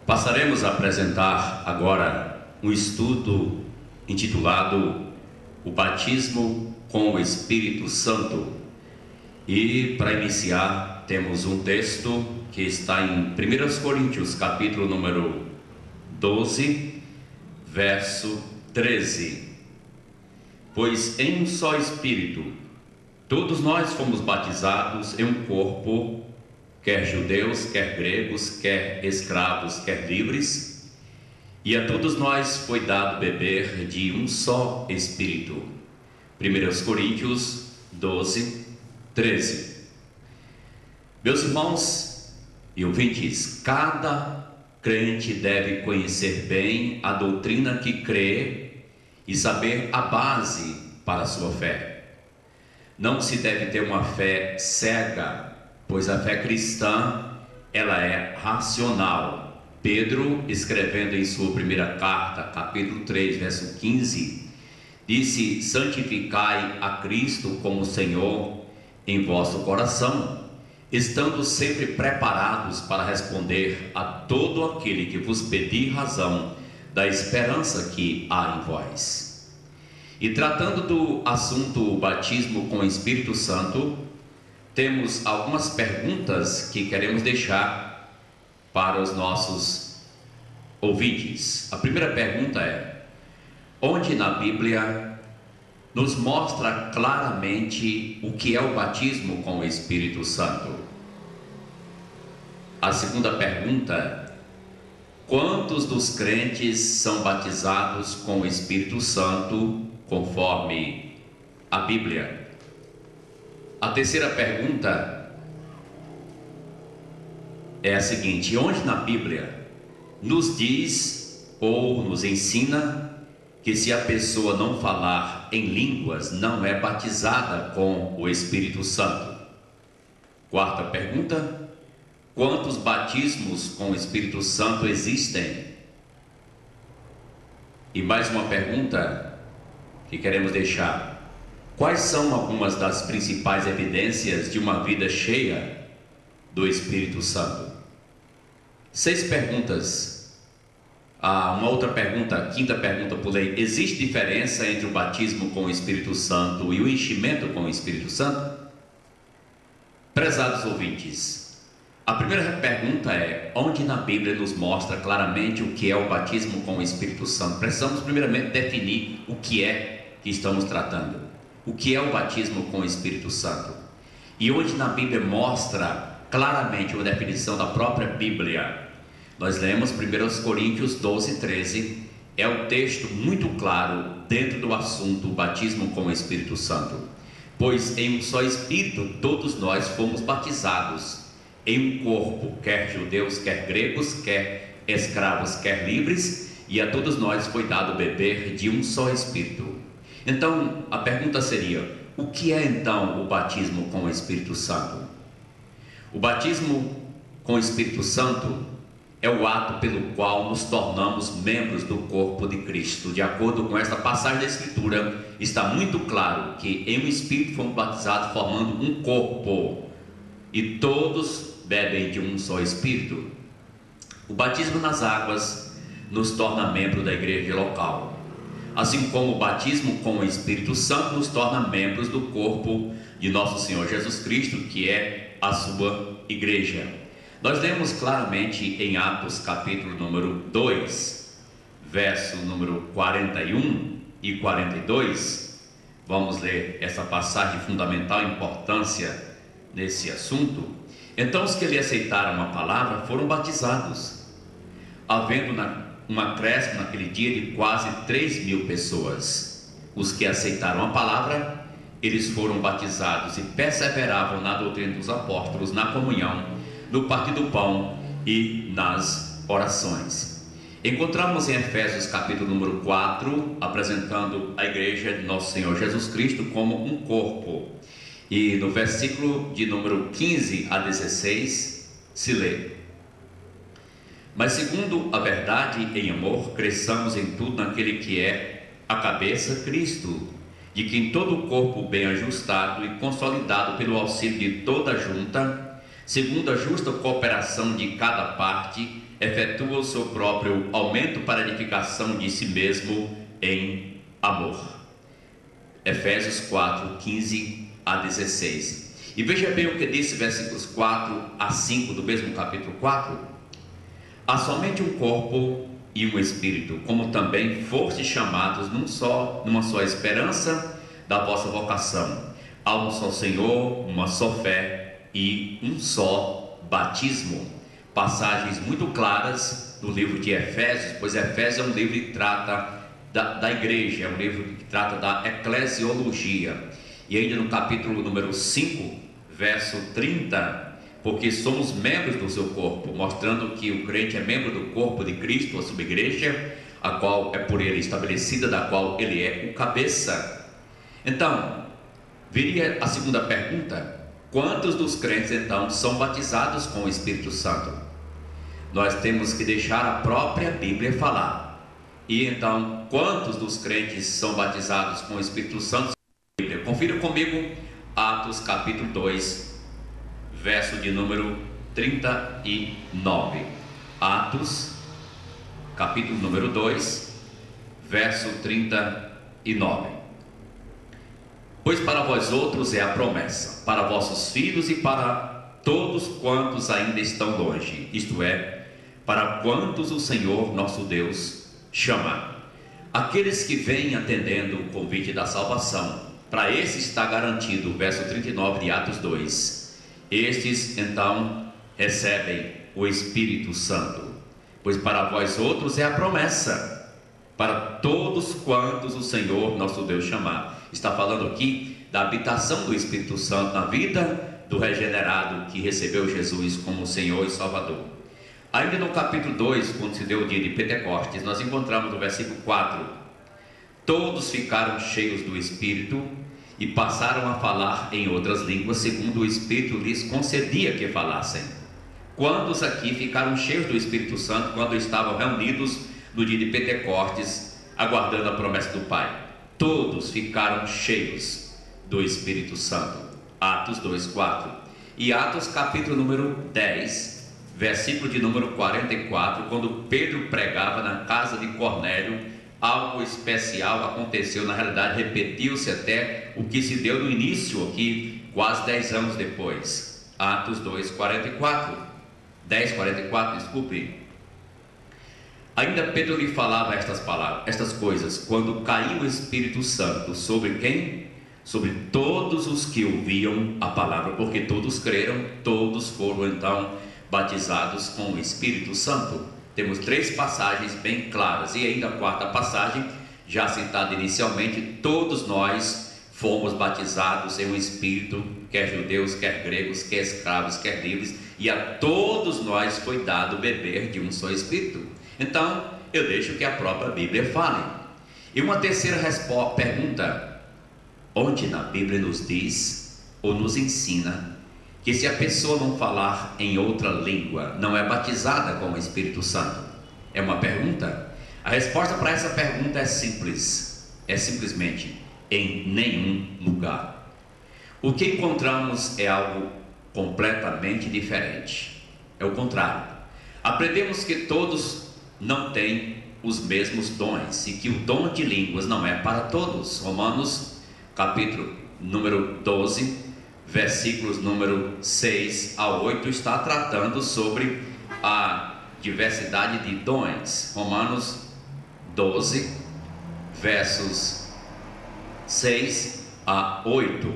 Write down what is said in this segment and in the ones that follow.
Passaremos a apresentar agora um estudo intitulado O Batismo com o Espírito Santo. E para iniciar, temos um texto que está em 1 Coríntios, capítulo número 12, verso 13. Pois em um só Espírito, todos nós fomos batizados em um corpo, quer judeus, quer gregos, quer escravos, quer livres, e a todos nós foi dado beber de um só Espírito. 1 Coríntios 12, 13. Meus irmãos e ouvintes, cada crente deve conhecer bem a doutrina que crê e saber a base para a sua fé. Não se deve ter uma fé cega, pois a fé cristã, ela é racional. Pedro, escrevendo em sua primeira carta, capítulo 3, verso 15, disse: santificai a Cristo como Senhor em vosso coração, estando sempre preparados para responder a todo aquele que vos pedir razão da esperança que há em vós. E tratando do assunto batismo com o Espírito Santo, temos algumas perguntas que queremos deixar para os nossos ouvintes. A primeira pergunta é: onde na Bíblia nos mostra claramente o que é o batismo com o Espírito Santo? A segunda pergunta: quantos dos crentes são batizados com o Espírito Santo conforme a Bíblia? A terceira pergunta é a seguinte: onde na Bíblia nos diz ou nos ensina que se a pessoa não falar em línguas não é batizada com o Espírito Santo? Quarta pergunta: quantos batismos com o Espírito Santo existem? E mais uma pergunta que queremos deixar: quais são algumas das principais evidências de uma vida cheia do Espírito Santo? 6 perguntas. Uma outra pergunta, quinta pergunta, pulei: existe diferença entre o batismo com o Espírito Santo e o enchimento com o Espírito Santo? Prezados ouvintes, a primeira pergunta é: onde na Bíblia nos mostra claramente o que é o batismo com o Espírito Santo? Precisamos primeiramente definir o que é que estamos tratando. O que é o batismo com o Espírito Santo? E onde na Bíblia mostra claramente uma definição da própria Bíblia? Nós lemos 1 Coríntios 12, 13, é um texto muito claro dentro do assunto batismo com o Espírito Santo. Pois em um só Espírito todos nós fomos batizados em um corpo, quer judeus, quer gregos, quer escravos, quer livres, e a todos nós foi dado beber de um só Espírito. Então, a pergunta seria: o que é então o batismo com o Espírito Santo? O batismo com o Espírito Santo é o ato pelo qual nos tornamos membros do corpo de Cristo. De acordo com esta passagem da Escritura, está muito claro que em um Espírito fomos batizados formando um corpo, e todos bebem de um só Espírito. O batismo nas águas nos torna membro da igreja local, assim como o batismo com o Espírito Santo nos torna membros do corpo de nosso Senhor Jesus Cristo, que é a sua igreja. Nós lemos claramente em Atos capítulo número 2, verso número 41 e 42. Vamos ler essa passagem de fundamental importância nesse assunto. Então os que lhe aceitaram a palavra foram batizados, havendo um acréscimo naquele dia de quase 3.000 pessoas. Os que aceitaram a palavra, eles foram batizados e perseveravam na doutrina dos apóstolos, na comunhão, no partir do pão e nas orações. Encontramos em Efésios capítulo número 4, apresentando a igreja de nosso Senhor Jesus Cristo como um corpo. E no versículo de número 15 a 16 se lê: mas segundo a verdade em amor, cresçamos em tudo naquele que é a cabeça, Cristo, de quem todo o corpo bem ajustado e consolidado pelo auxílio de toda a junta, segundo a justa cooperação de cada parte, efetua o seu próprio aumento para a edificação de si mesmo em amor. Efésios 4, 15 a 16. E veja bem o que disse versículos 4 a 5 do mesmo capítulo 4. Há somente um corpo e um espírito, como também fostes chamados numa só esperança da vossa vocação. Há um só Senhor, uma só fé e um só batismo. Passagens muito claras do livro de Efésios, pois Efésios é um livro que trata da igreja, é um livro que trata da eclesiologia. E ainda no capítulo número 5, verso 30, porque somos membros do seu corpo, mostrando que o crente é membro do corpo de Cristo, a sua igreja, a qual é por ele estabelecida, da qual ele é o cabeça. Então, viria a segunda pergunta: quantos dos crentes então são batizados com o Espírito Santo? Nós temos que deixar a própria Bíblia falar. E então, quantos dos crentes são batizados com o Espírito Santo? Confira comigo Atos capítulo 2, verso de número 39. Atos capítulo número 2, verso 39. Pois para vós outros é a promessa, para vossos filhos e para todos quantos ainda estão longe, isto é, para quantos o Senhor nosso Deus chamar. Aqueles que vêm atendendo o convite da salvação, para esses está garantido o verso 39 de Atos 2. Estes então recebem o Espírito Santo, pois para vós outros é a promessa, para todos quantos o Senhor nosso Deus chamar. Está falando aqui da habitação do Espírito Santo na vida do regenerado que recebeu Jesus como Senhor e Salvador. Ainda no capítulo 2, quando se deu o dia de Pentecostes, nós encontramos no versículo 4: todos ficaram cheios do Espírito e passaram a falar em outras línguas, segundo o Espírito lhes concedia que falassem. Quantos aqui ficaram cheios do Espírito Santo quando estavam reunidos no dia de Pentecostes, aguardando a promessa do Pai? Todos ficaram cheios do Espírito Santo. Atos 2, 4. E Atos capítulo número 10, versículo de número 44, quando Pedro pregava na casa de Cornélio, algo especial aconteceu. Na realidade, repetiu-se até o que se deu no início aqui, quase 10 anos depois. Atos 2, 44, 10, 44, desculpe. Ainda Pedro lhe falava estas palavras, estas coisas, quando caiu o Espírito Santo sobre quem? Sobre todos os que ouviam a palavra, porque todos creram, todos foram então batizados com o Espírito Santo. Temos 3 passagens bem claras, e ainda a quarta passagem, já citada inicialmente: todos nós fomos batizados em um Espírito, quer judeus, quer gregos, quer escravos, quer livres, e a todos nós foi dado beber de um só Espírito. Então, eu deixo que a própria Bíblia fale. E uma terceira pergunta: onde na Bíblia nos diz ou nos ensina que se a pessoa não falar em outra língua, não é batizada com o Espírito Santo? É uma pergunta. A resposta para essa pergunta é simples, é simplesmente: em nenhum lugar. O que encontramos é algo completamente diferente, é o contrário. Aprendemos que todos não têm os mesmos dons, e que o dom de línguas não é para todos. Romanos capítulo número 12, versículos número 6 a 8, está tratando sobre a diversidade de dons. Romanos 12, versos 6 a 8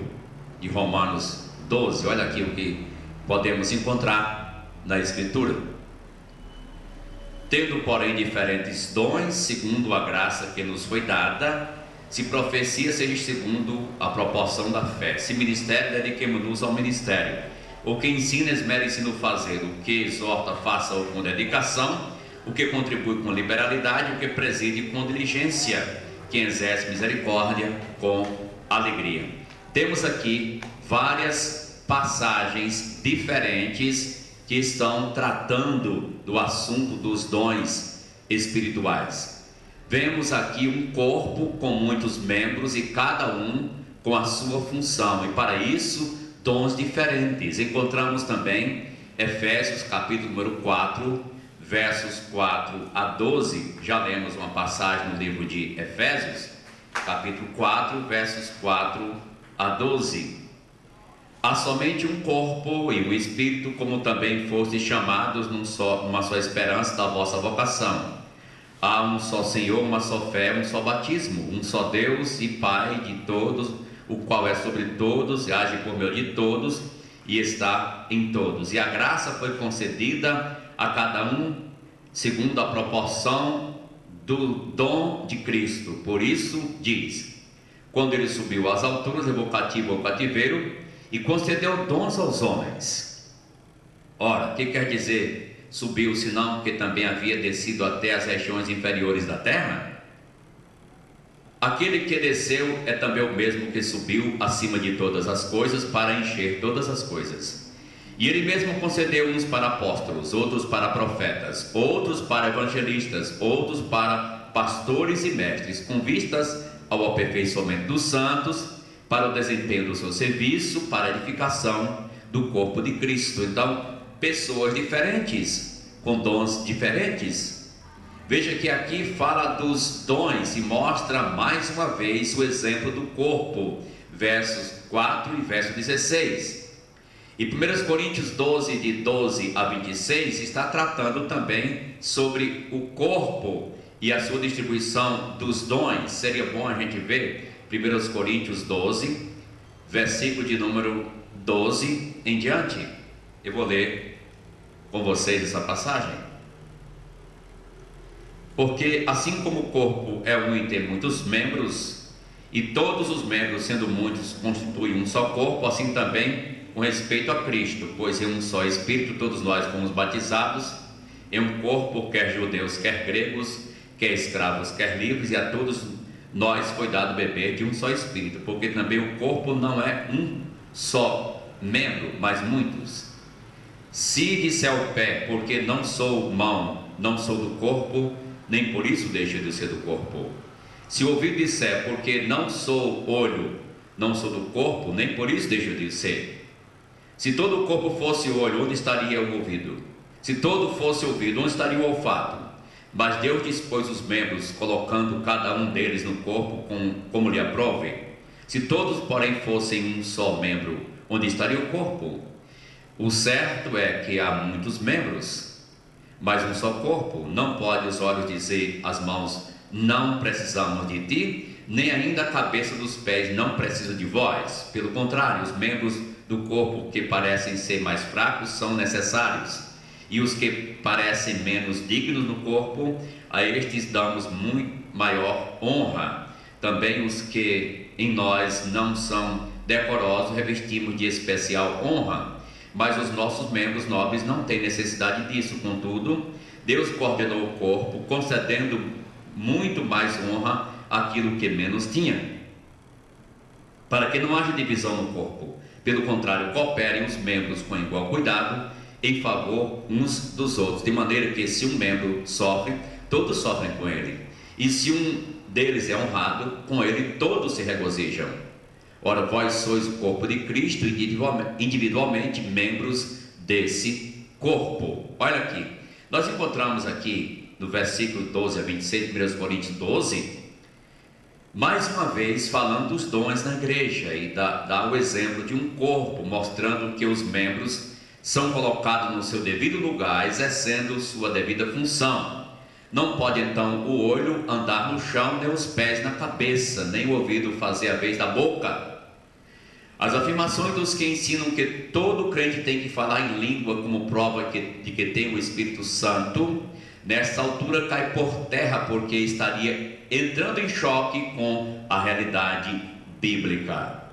de Romanos 12. Olha aqui o que podemos encontrar na Escritura. Tendo, porém, diferentes dons, segundo a graça que nos foi dada, se profecia, seja segundo a proporção da fé. Se ministério, dediquemo-nos ao ministério. O que ensina, esmere-se no fazer. O que exorta, faça-o com dedicação. O que contribui com liberalidade. O que preside com diligência. Quem exerce misericórdia com alegria. Temos aqui várias passagens diferentes que estão tratando do assunto dos dons espirituais. Vemos aqui um corpo com muitos membros e cada um com a sua função, e para isso dons diferentes. Encontramos também Efésios capítulo número 4, versos 4 a 12. Já lemos uma passagem no livro de Efésios, capítulo 4, versos 4 a 12. Há somente um corpo e um espírito, como também fostes chamados numa só esperança da vossa vocação. Há um só Senhor, uma só fé, um só batismo, um só Deus e Pai de todos, o qual é sobre todos e age por meio de todos e está em todos. E a graça foi concedida a cada um segundo a proporção do dom de Cristo. Por isso diz: quando ele subiu às alturas, levou cativo ao cativeiro e concedeu dons aos homens. Ora, o que quer dizer subiu, senão que também havia descido até as regiões inferiores da terra? Aquele que desceu é também o mesmo que subiu acima de todas as coisas para encher todas as coisas. E ele mesmo concedeu uns para apóstolos, outros para profetas, outros para evangelistas, outros para pastores e mestres, com vistas ao aperfeiçoamento dos santos, para o desempenho do seu serviço, para a edificação do corpo de Cristo. Então, pessoas diferentes, com dons diferentes. Veja que aqui fala dos dons e mostra mais uma vez o exemplo do corpo, versos 4 e verso 16. E 1 Coríntios 12, de 12 a 26, está tratando também sobre o corpo e a sua distribuição dos dons. Seria bom a gente ver 1 Coríntios 12, versículo de número 12 em diante. Eu vou ler com vocês essa passagem. Porque assim como o corpo é um e tem muitos membros, e todos os membros, sendo muitos, constituem um só corpo, assim também com respeito a Cristo, pois em um só Espírito todos nós fomos batizados em um corpo, quer judeus, quer gregos, quer escravos, quer livres, e a todos nós foi dado beber de um só Espírito, porque também o corpo não é um só membro, mas muitos. Se disser o pé, porque não sou mão, não sou do corpo, nem por isso deixa de ser do corpo. Se o ouvido disser, porque não sou olho, não sou do corpo, nem por isso deixa de ser. Se todo o corpo fosse olho, onde estaria o ouvido? Se todo fosse ouvido, onde estaria o olfato? Mas Deus dispôs os membros, colocando cada um deles no corpo como lhe aprove. Se todos, porém, fossem um só membro, onde estaria o corpo? O certo é que há muitos membros, mas um só corpo. Não pode os olhos dizer às mãos, não precisamos de ti, nem ainda a cabeça dos pés não precisa de vós. Pelo contrário, os membros do corpo que parecem ser mais fracos são necessários, e os que parecem menos dignos no corpo, a estes damos muito maior honra. Também os que em nós não são decorosos revestimos de especial honra, mas os nossos membros nobres não têm necessidade disso. Contudo, Deus coordenou o corpo, concedendo muito mais honra àquilo que menos tinha, para que não haja divisão no corpo. Pelo contrário, cooperem os membros com igual cuidado em favor uns dos outros, de maneira que se um membro sofre, todos sofrem com ele, e se um deles é honrado, com ele todos se regozijam. Ora, vós sois o corpo de Cristo, individualmente membros desse corpo. Olha aqui, nós encontramos aqui no versículo 12 a 26, 1 Coríntios 12, mais uma vez falando dos dons na igreja, e dá o exemplo de um corpo, mostrando que os membros são colocados no seu devido lugar, exercendo sua devida função. Não pode então o olho andar no chão, nem os pés na cabeça, nem o ouvido fazer a vez da boca. As afirmações dos que ensinam que todo crente tem que falar em língua como prova de que tem o Espírito Santo, nessa altura cai por terra, porque estaria entrando em choque com a realidade bíblica.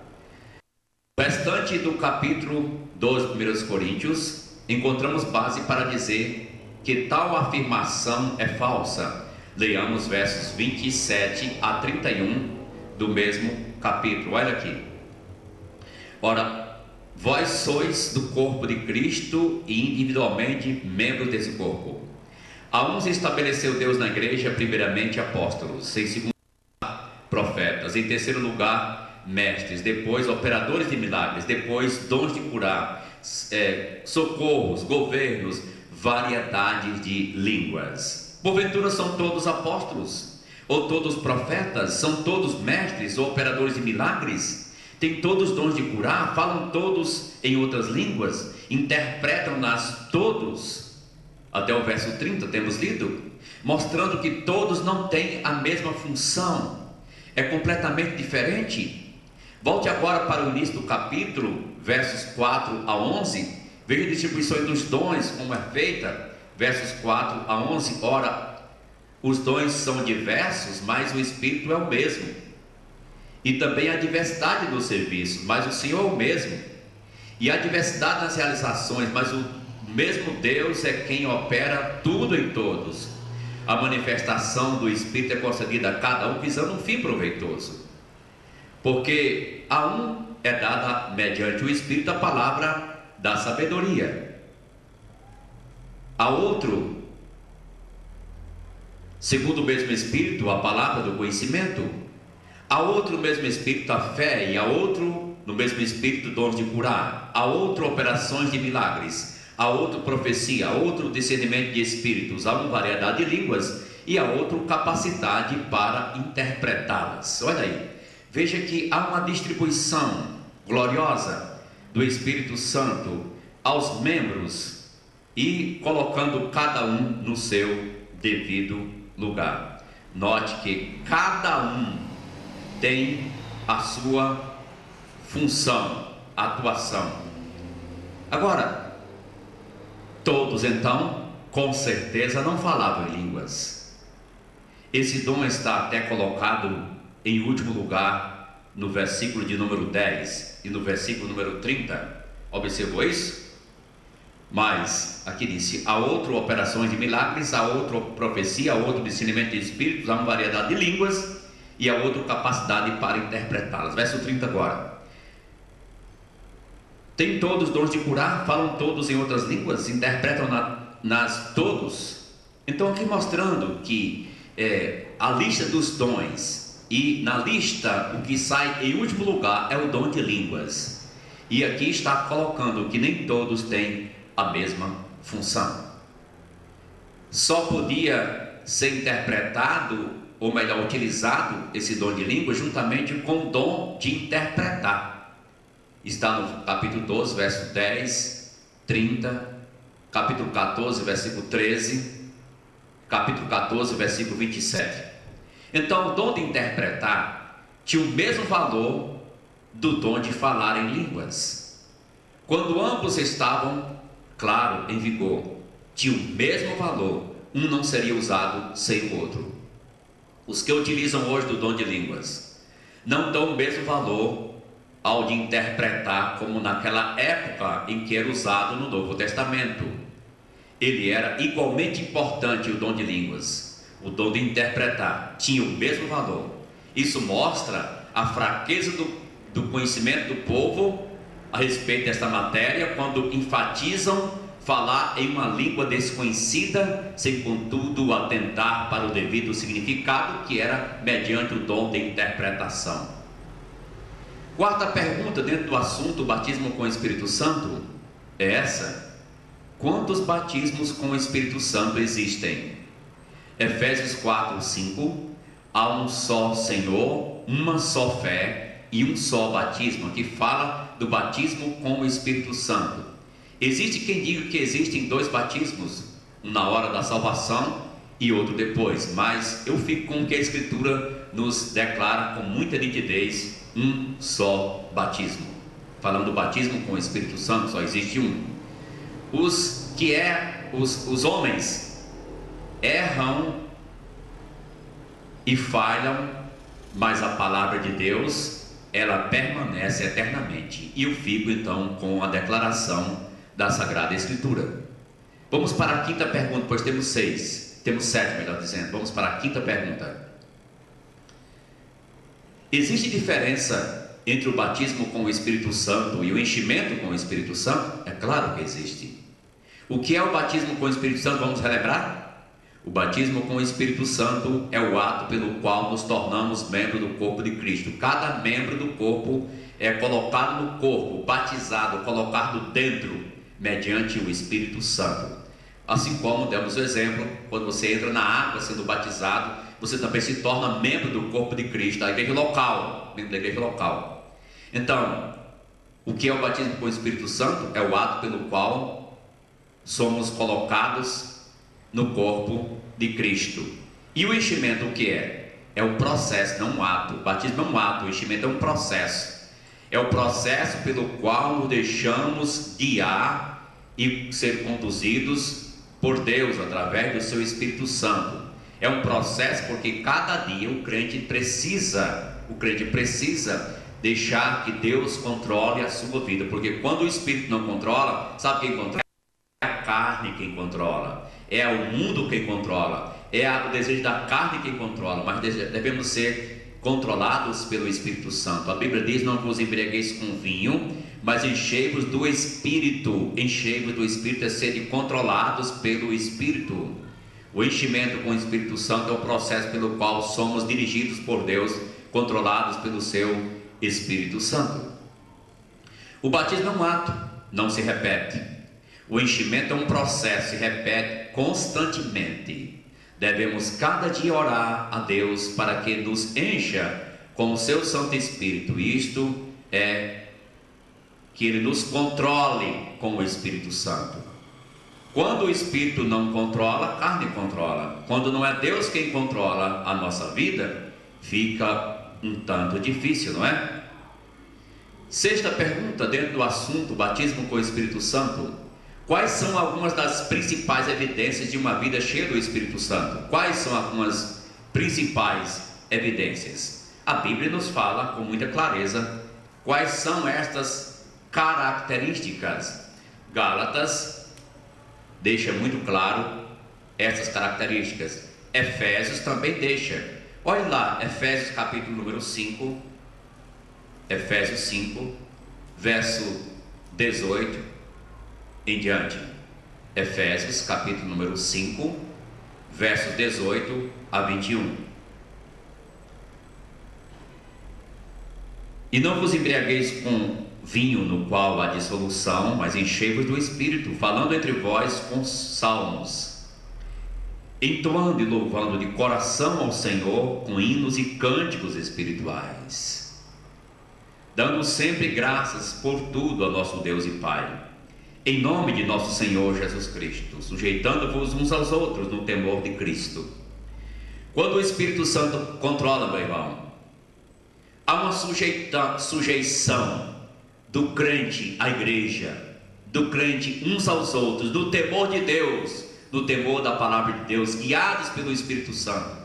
No restante do capítulo 12 de 1 Coríntios, encontramos base para dizer que tal afirmação é falsa. Leiamos versos 27 a 31 do mesmo capítulo. Olha aqui. Ora, vós sois do corpo de Cristo e individualmente membros desse corpo. A uns estabeleceu Deus na igreja, primeiramente apóstolos, em segundo lugar profetas, em terceiro lugar mestres, depois operadores de milagres, depois dons de curar, socorros, governos, variedade de línguas. Porventura são todos apóstolos? Ou todos profetas? São todos mestres ou operadores de milagres? Têm todos dons de curar? Falam todos em outras línguas? Interpretam-nas todos? Até o verso 30 temos lido, mostrando que todos não têm a mesma função, é completamente diferente. Volte agora para o início do capítulo, versos 4 a 11, veja a distribuição dos dons, como é feita, versos 4 a 11, ora, os dons são diversos, mas o Espírito é o mesmo, e também a diversidade dos serviços, mas o Senhor é o mesmo, e a diversidade nas realizações, mas o mesmo Deus é quem opera tudo em todos. A manifestação do Espírito é concedida a cada um visando um fim proveitoso, porque a um é dada mediante o Espírito a palavra da sabedoria, a outro, segundo o mesmo Espírito, a palavra do conhecimento, a outro o mesmo Espírito a fé, e a outro no mesmo Espírito dons de curar, a outro operações de milagres, a outro profecia, a outro discernimento de espíritos, a uma variedade de línguas e a outro capacidade para interpretá-las. Olha aí, veja que há uma distribuição gloriosa do Espírito Santo aos membros e colocando cada um no seu devido lugar. Note que cada um tem a sua função, atuação. Agora, todos então, com certeza, não falavam em línguas. Esse dom está até colocado em último lugar no versículo de número 10 e no versículo número 30. Observou isso? Mas, aqui disse, há outro operações de milagres, há outro profecia, há outro discernimento de espíritos, há uma variedade de línguas e há outra capacidade para interpretá-las. Verso 30 agora. Tem todos dons de curar, falam todos em outras línguas, interpretam nas todos. Então aqui mostrando que a lista dos dons, e na lista o que sai em último lugar é o dom de línguas. E aqui está colocando que nem todos têm a mesma função. Só podia ser interpretado, ou melhor, utilizado esse dom de língua juntamente com o dom de interpretar. Está no capítulo 12, verso 10, 30, capítulo 14, versículo 13, capítulo 14, versículo 27. Então, o dom de interpretar tinha o mesmo valor do dom de falar em línguas. Quando ambos estavam, claro, em vigor, tinha o mesmo valor, um não seria usado sem o outro. Os que utilizam hoje do dom de línguas não dão o mesmo valor ao de interpretar como naquela época em que era usado no Novo Testamento. Ele era igualmente importante, o dom de línguas. O dom de interpretar tinha o mesmo valor. Isso mostra a fraqueza do conhecimento do povo a respeito desta matéria, quando enfatizam falar em uma língua desconhecida, sem contudo atentar para o devido significado, que era mediante o dom de interpretação. Quarta pergunta dentro do assunto batismo com o Espírito Santo é essa: quantos batismos com o Espírito Santo existem? Efésios 4, 5, há um só Senhor, uma só fé e um só batismo, que fala do batismo com o Espírito Santo. Existe quem diga que existem dois batismos, um na hora da salvação e outro depois, mas eu fico com o que a Escritura nos declara com muita nitidez: um só batismo. Falando do batismo com o Espírito Santo, só existe um. Os homens erram e falham, mas a palavra de Deus, ela permanece eternamente. E eu fico então com a declaração da Sagrada Escritura. Vamos para a quinta pergunta, pois temos sete, melhor dizendo. Vamos para a quinta pergunta. Existe diferença entre o batismo com o Espírito Santo e o enchimento com o Espírito Santo? É claro que existe. O que é o batismo com o Espírito Santo? Vamos relembrar? O batismo com o Espírito Santo é o ato pelo qual nos tornamos membros do corpo de Cristo. Cada membro do corpo é colocado no corpo, batizado, colocado dentro, mediante o Espírito Santo. Assim como demos o exemplo, quando você entra na água sendo batizado, você também se torna membro do corpo de Cristo, da igreja local, membro da igreja local. Então, o que é o batismo com o Espírito Santo? É o ato pelo qual somos colocados no corpo de Cristo. E o enchimento o que é? É um processo, não um ato. O batismo é um ato, o enchimento é um processo. É o processo pelo qual nos deixamos guiar e ser conduzidos por Deus através do seu Espírito Santo. É um processo porque cada dia o crente precisa deixar que Deus controle a sua vida, porque quando o Espírito não controla, sabe quem controla? É a carne quem controla, é o mundo quem controla, o desejo da carne quem controla, mas devemos ser controlados pelo Espírito Santo. A Bíblia diz: não vos embriagueis com vinho, mas enchei-vos do Espírito. Enchei-vos do Espírito é serem controlados pelo Espírito. O enchimento com o Espírito Santo é o processo pelo qual somos dirigidos por Deus, controlados pelo seu Espírito Santo. O batismo é um ato, não se repete. O enchimento é um processo, se repete constantemente. Devemos cada dia orar a Deus para que nos encha com o seu Santo Espírito. Isto é que Ele nos controle com o Espírito Santo. Quando o Espírito não controla, a carne controla. Quando não é Deus quem controla a nossa vida, fica um tanto difícil, não é? Sexta pergunta dentro do assunto batismo com o Espírito Santo: quais são algumas das principais evidências de uma vida cheia do Espírito Santo? Quais são algumas principais evidências? A Bíblia nos fala com muita clareza quais são estas características. Gálatas deixa muito claro essas características. Efésios também deixa. Olha lá, Efésios capítulo número 5, Efésios 5, verso 18 em diante. Efésios capítulo número 5, verso 18 a 21. E não vos embriagueis com vinho no qual há dissolução, mas enchei-vos do Espírito, falando entre vós com salmos, entoando e louvando de coração ao Senhor com hinos e cânticos espirituais, dando sempre graças por tudo a nosso Deus e Pai, em nome de nosso Senhor Jesus Cristo, sujeitando-vos uns aos outros no temor de Cristo. Quando o Espírito Santo controla, meu irmão, há uma sujeição do crente à igreja, do crente uns aos outros, do temor de Deus, do temor da palavra de Deus, guiados pelo Espírito Santo.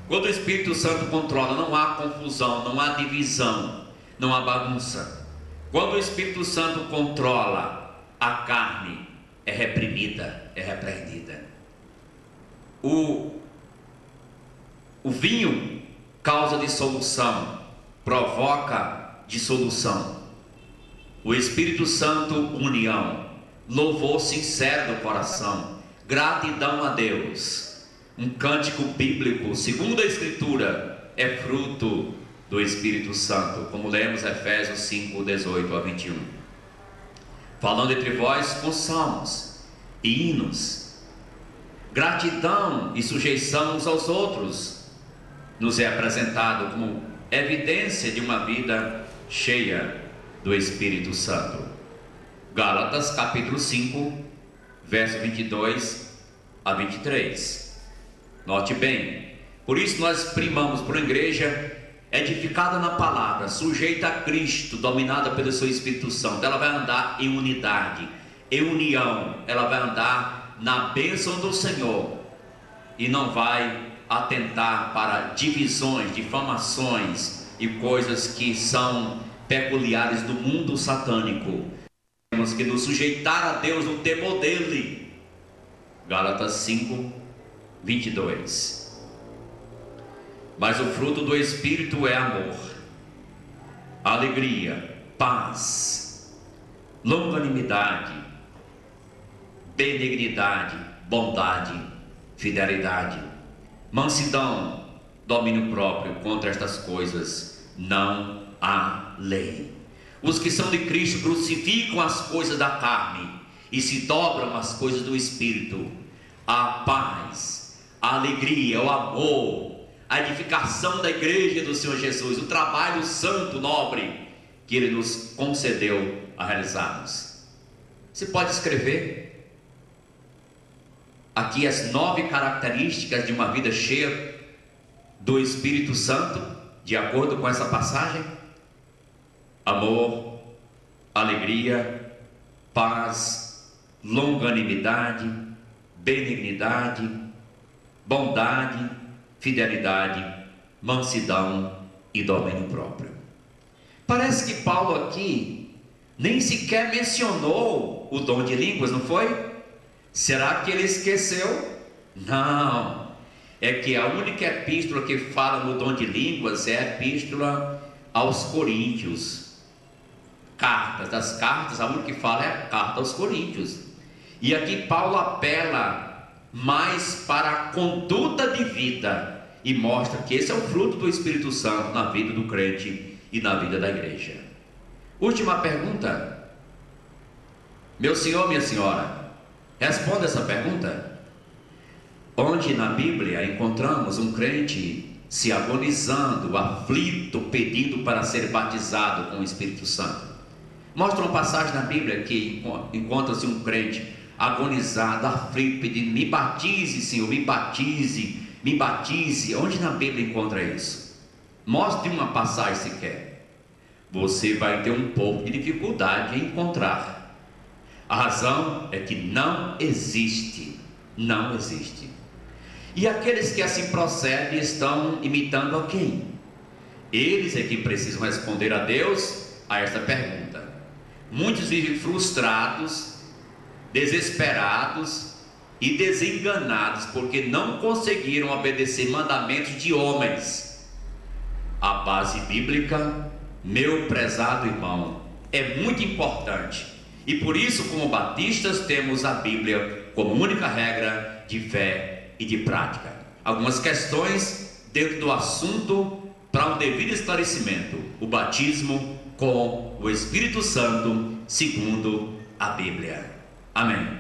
Quando o Espírito Santo controla, não há confusão, não há divisão, não há bagunça. Quando o Espírito Santo controla, a carne é reprimida, é repreendida. O vinho causa dissolução, provoca dissolução. O Espírito Santo, união, louvor sincero do coração, gratidão a Deus. Um cântico bíblico, segundo a Escritura, é fruto do Espírito Santo, como lemos Efésios 5, 18 a 21. Falando entre vós com salmos e hinos, gratidão e sujeição uns aos outros, nos é apresentado como evidência de uma vida cheia do Espírito Santo. Gálatas capítulo 5, verso 22 a 23. Note bem: por isso nós primamos por uma igreja edificada na palavra, sujeita a Cristo, dominada pelo seu Espírito Santo. Ela vai andar em unidade, em união, ela vai andar na bênção do Senhor e não vai atentar para divisões, difamações e coisas que são peculiares do mundo satânico. Temos que nos sujeitar a Deus no temor dele. Gálatas 5, 22. Mas o fruto do Espírito é amor, alegria, paz, longanimidade, benignidade, bondade, fidelidade, mansidão, domínio próprio. Contra estas coisas não há lei. Os que são de Cristo crucificam as coisas da carne e se dobram às coisas do Espírito. A paz, a alegria, o amor, a edificação da igreja do Senhor Jesus, o trabalho santo, nobre, que Ele nos concedeu a realizarmos. Você pode escrever aqui as 9 características de uma vida cheia do Espírito Santo, de acordo com essa passagem? Amor, alegria, paz, longanimidade, benignidade, bondade, fidelidade, mansidão e domínio próprio. Parece que Paulo aqui nem sequer mencionou o dom de línguas, não foi? Será que ele esqueceu? Não, é que a única epístola que fala no dom de línguas é a epístola aos Coríntios. Das cartas, a única que fala é a carta aos Coríntios. E aqui Paulo apela mais para a conduta de vida e mostra que esse é o fruto do Espírito Santo na vida do crente e na vida da igreja. Última pergunta. Meu senhor, minha senhora, responda essa pergunta. Onde na Bíblia encontramos um crente se agonizando, aflito, pedindo para ser batizado com o Espírito Santo? Mostra uma passagem na Bíblia que encontra-se um crente agonizado, aflito, pedindo: me batize, Senhor, me batize, me batize. Onde na Bíblia encontra isso? Mostre uma passagem sequer. Você vai ter um pouco de dificuldade em encontrar. A razão é que não existe. Não existe. E aqueles que assim procedem estão imitando a quem? Eles é que precisam responder a Deus a esta pergunta. Muitos vivem frustrados, desesperados e desenganados porque não conseguiram obedecer mandamentos de homens. A base bíblica, meu prezado irmão, é muito importante, e por isso, como batistas, temos a Bíblia como única regra de fé e de prática. Algumas questões dentro do assunto para um devido esclarecimento: o batismo com o Espírito Santo segundo a Bíblia. Amém.